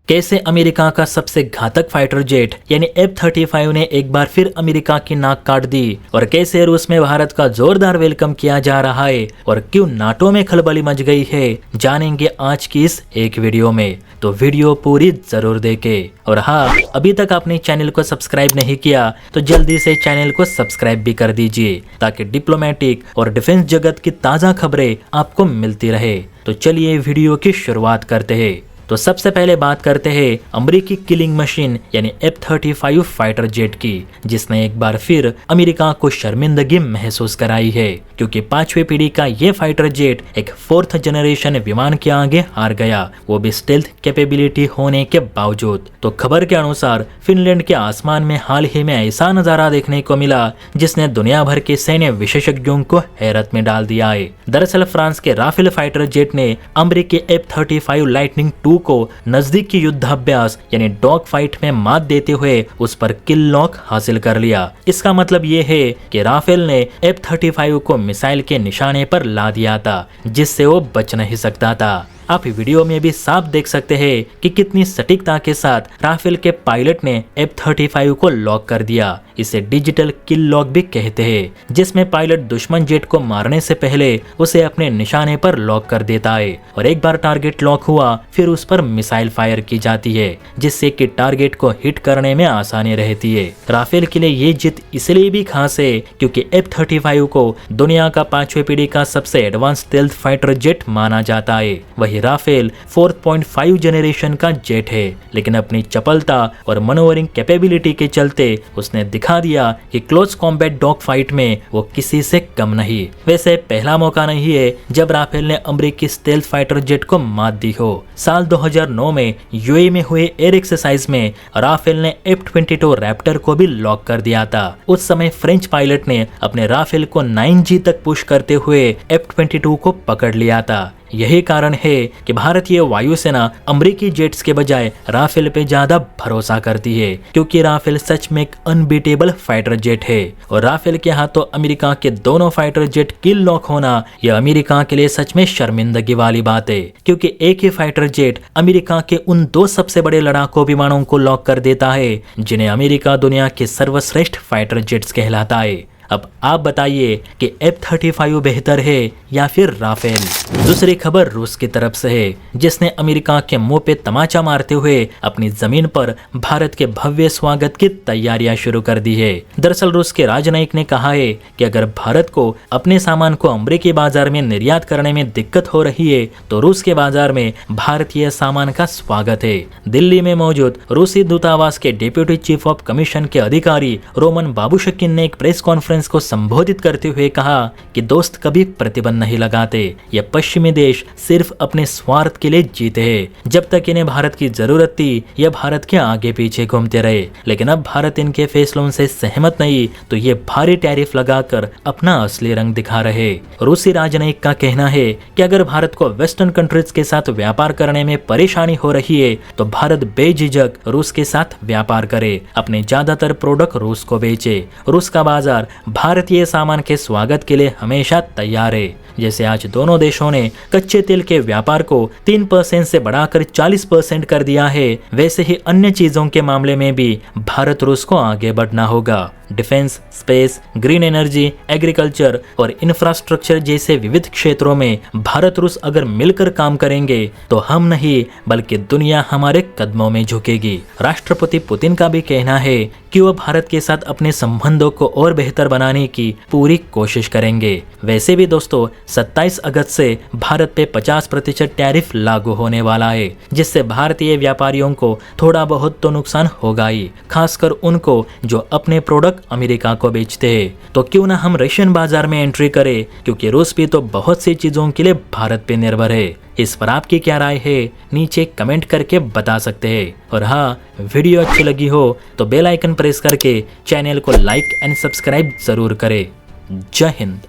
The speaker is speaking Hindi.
कैसे अमेरिका का सबसे घातक फाइटर जेट यानी F-35 ने एक बार फिर अमेरिका की नाक काट दी और कैसे रूस में भारत का जोरदार वेलकम किया जा रहा है और क्यों नाटो में खलबली मच गई है, जानेंगे आज की इस एक वीडियो में। तो वीडियो पूरी जरूर देखें। और हाँ, अभी तक आपने चैनल को सब्सक्राइब नहीं किया तो जल्दी से चैनल को सब्सक्राइब भी कर दीजिए ताकि डिप्लोमेटिक और डिफेंस जगत की ताज़ा खबरें आपको मिलती रहे। तो चलिए वीडियो की शुरुआत करते हैं। तो सबसे पहले बात करते हैं अमेरिकी किलिंग मशीन यानी F-35 फाइटर जेट की, जिसने एक बार फिर अमेरिका को शर्मिंदगी महसूस कराई है क्योंकि 5वीं पीढ़ी का ये फाइटर जेट एक 4th जनरेशन विमान के आगे हार गया, वो भी स्टेल्थ कैपेबिलिटी होने के बावजूद। तो खबर के अनुसार फिनलैंड के आसमान में हाल ही में ऐसा नजारा देखने को मिला जिसने दुनिया भर के सैन्य विशेषज्ञों को हैरत में डाल दिया है। दरअसल फ्रांस के राफेल फाइटर जेट ने अमेरिकी F-35 लाइटनिंग 2 को नजदीकी युद्धाभ्यास यानी डॉग फाइट में मात देते हुए उस पर किल लॉक हासिल कर लिया। इसका मतलब ये है कि राफेल ने F-35 को मिसाइल के निशाने पर ला दिया था जिससे वो बच नहीं सकता था। आप वीडियो में भी साफ देख सकते हैं कि कितनी सटीकता के साथ राफेल के पायलट ने F-35 को लॉक कर दिया। इसे डिजिटल किल लॉक भी कहते हैं, जिसमें पायलट दुश्मन जेट को मारने से पहले उसे अपने निशाने पर लॉक कर देता है और एक बार टारगेट लॉक हुआ फिर उस पर मिसाइल फायर की जाती है जिससे कि टारगेट को हिट करने में आसानी रहती है। राफेल के लिए ये जीत इसलिए भी खास है क्योंकि F-35 को दुनिया का 5वीं पीढ़ी का सबसे एडवांस स्टेल्थ फाइटर जेट माना जाता है। वही राफेल 4.5 जनरेशन का जेट है, लेकिन अपनी चपलता और मनोवरिंग कैपेबिलिटी के चलते उसने दिखा दिया कि क्लोज कॉम्बैट डॉग फाइट में वो किसी से कम नहीं। वैसे पहला मौका नहीं है जब राफेल ने अमेरिकी स्टेल्थ फाइटर जेट को मात दी हो। साल 2009 में यूएई में हुए एयर एक्सरसाइज में राफेल ने F-22 रैप्टर को भी लॉक कर दिया था। उस समय फ्रेंच पायलट ने अपने राफेल को 9G तक पुश करते हुए F-22 को पकड़ लिया था। यही कारण है कि भारतीय वायुसेना अमेरिकी जेट्स के बजाय राफेल पे ज्यादा भरोसा करती है क्योंकि राफेल सच में एक अनबीटेबल फाइटर जेट है और राफेल के हाथों अमेरिका के दोनों फाइटर जेट किल लॉक होना यह अमेरिका के लिए सच में शर्मिंदगी वाली बात है क्योंकि एक ही फाइटर जेट अमेरिका के उन 2 सबसे बड़े लड़ाकू विमानों को लॉक कर देता है जिन्हें अमेरिका दुनिया के सर्वश्रेष्ठ फाइटर जेट्स कहलाता है। अब आप बताइए कि F-35 बेहतर है या फिर राफेल। दूसरी खबर रूस की तरफ से है, जिसने अमेरिका के मुंह पे तमाचा मारते हुए अपनी जमीन पर भारत के भव्य स्वागत की तैयारियां शुरू कर दी है। दरअसल रूस के राजनयिक ने कहा है कि अगर भारत को अपने सामान को अमेरिकी बाजार में निर्यात करने में दिक्कत हो रही है तो रूस के बाजार में भारतीय सामान का स्वागत है। दिल्ली में मौजूद रूसी दूतावास के डिप्यूटी चीफ ऑफ कमीशन के अधिकारी रोमन बाबुशकिन ने एक प्रेस कॉन्फ्रेंस को संबोधित करते हुए कहा कि दोस्त कभी प्रतिबंध नहीं लगाते, ये पश्चिमी देश सिर्फ अपने स्वार्थ के लिए जीते हैं। जब तक इन्हें भारत की जरूरत थी यह भारत के आगे पीछे घूमते रहे, लेकिन अब भारत इनके फैसलों से सहमत नहीं तो ये भारी टैरिफ लगाकर अपना असली रंग दिखा रहे। रूसी राजनयिक का कहना है कि अगर भारत को वेस्टर्न कंट्रीज के साथ व्यापार करने में परेशानी हो रही है तो भारत बेझिझक रूस के साथ व्यापार करे, अपने ज्यादातर प्रोडक्ट रूस को बेचे। रूस का बाजार भारतीय सामान के स्वागत के लिए हमेशा तैयार है। जैसे आज दोनों देशों ने कच्चे तेल के व्यापार को 3% से बढ़ाकर 40% कर दिया है, वैसे ही अन्य चीजों के मामले में भी भारत रूस को आगे बढ़ना होगा। Defence, space, green energy, agriculture और इंफ्रास्ट्रक्चर जैसे विविध क्षेत्रों में भारत रूस अगर मिलकर काम करेंगे तो हम नहीं बल्कि दुनिया हमारे कदमों में झुकेगी। राष्ट्रपति पुतिन का भी कहना है कि वह भारत के साथ अपने संबंधों को और बेहतर बनाने की पूरी कोशिश करेंगे। वैसे भी दोस्तों 27 अगस्त से भारत पे 50% टैरिफ लागू होने वाला है, जिससे भारतीय व्यापारियों को थोड़ा बहुत तो नुकसान होगा ही, खासकर उनको जो अपने प्रोडक्ट अमेरिका को बेचते हैं। तो क्यों ना हम रशियन बाजार में एंट्री करें क्योंकि रूस भी तो बहुत सी चीजों के लिए भारत पे निर्भर है। इस पर आपकी क्या राय है नीचे कमेंट करके बता सकते हैं। और हाँ, वीडियो अच्छी लगी हो तो बेल आइकन प्रेस करके चैनल को लाइक एंड सब्सक्राइब जरूर करें। जय हिंद।